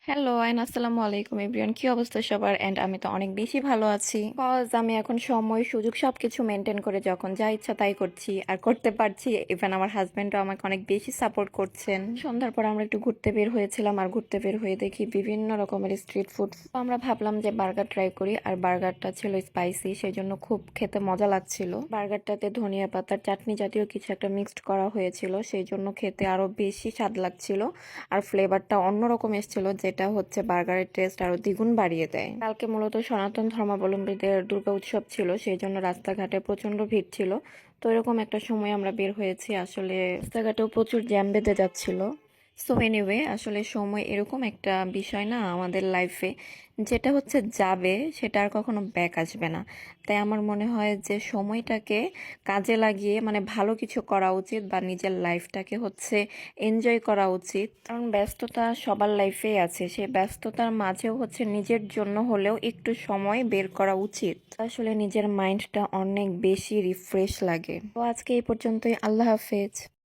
Hello and আসসালামু আলাইকুম everyone, কি অবস্থা সবার? অ্যান্ড আমি তো অনেক বেশি ভালো আছি, কজ আমি এখন সময় সুযোগ সবকিছু মেনটেন করে যখন যা ইচ্ছা তাই করছি আর করতে পারছি। ইভেন আমার হাজব্যান্ডও আমাকে অনেক বেশি সাপোর্ট করছেন। সন্ধ্যার পর আমরা একটু ঘুরতে বের হয়েছিলাম, আর ঘুরতে বের হয়ে দেখি বিভিন্ন রকমের স্ট্রিট ফুড। আমরা ভাবলাম যে বার্গার ট্রাই করি, আর বার্গারটা ছিল স্পাইসি, সেই জন্য খুব খেতে মজা লাগছিল। বার্গারটাতে ধনিয়া পাতার চাটনি জাতীয় কিছু একটা মিক্সড করা হয়েছিল, সেই জন্য খেতে আরো বেশি স্বাদ লাগছিল। আর ফ্লেভারটা অন্যরকম এসেছিল, যেটা হচ্ছে বার্গারের টেস্ট আরো দ্বিগুণ বাড়িয়ে দেয়। কালকে মূলত সনাতন ধর্মাবলম্বীদের দুর্গা উৎসব ছিল, সেই জন্য রাস্তাঘাটে প্রচন্ড ভিড় ছিল। তো এরকম একটা সময় আমরা বের হয়েছি, আসলে রাস্তাঘাটেও প্রচুর জ্যাম বেঁধে যাচ্ছিল। সো এনিওয়ে, আসলে সময় এরকম একটা বিষয় না আমাদের লাইফে, যেটা হচ্ছে যাবে সেটা আর কখনো ব্যাক আসবে না। তাই আমার মনে হয় যে সময়টাকে কাজে লাগিয়ে মানে ভালো কিছু করা উচিত, বা নিজের লাইফটাকে হচ্ছে এনজয় করা উচিত। কারণ ব্যস্ততা সবার লাইফেই আছে, সেই ব্যস্ততার মাঝেও হচ্ছে নিজের জন্য হলেও একটু সময় বের করা উচিত। আসলে নিজের মাইন্ডটা অনেক বেশি রিফ্রেশ লাগে। তো আজকে এই পর্যন্তই, আল্লাহ হাফেজ।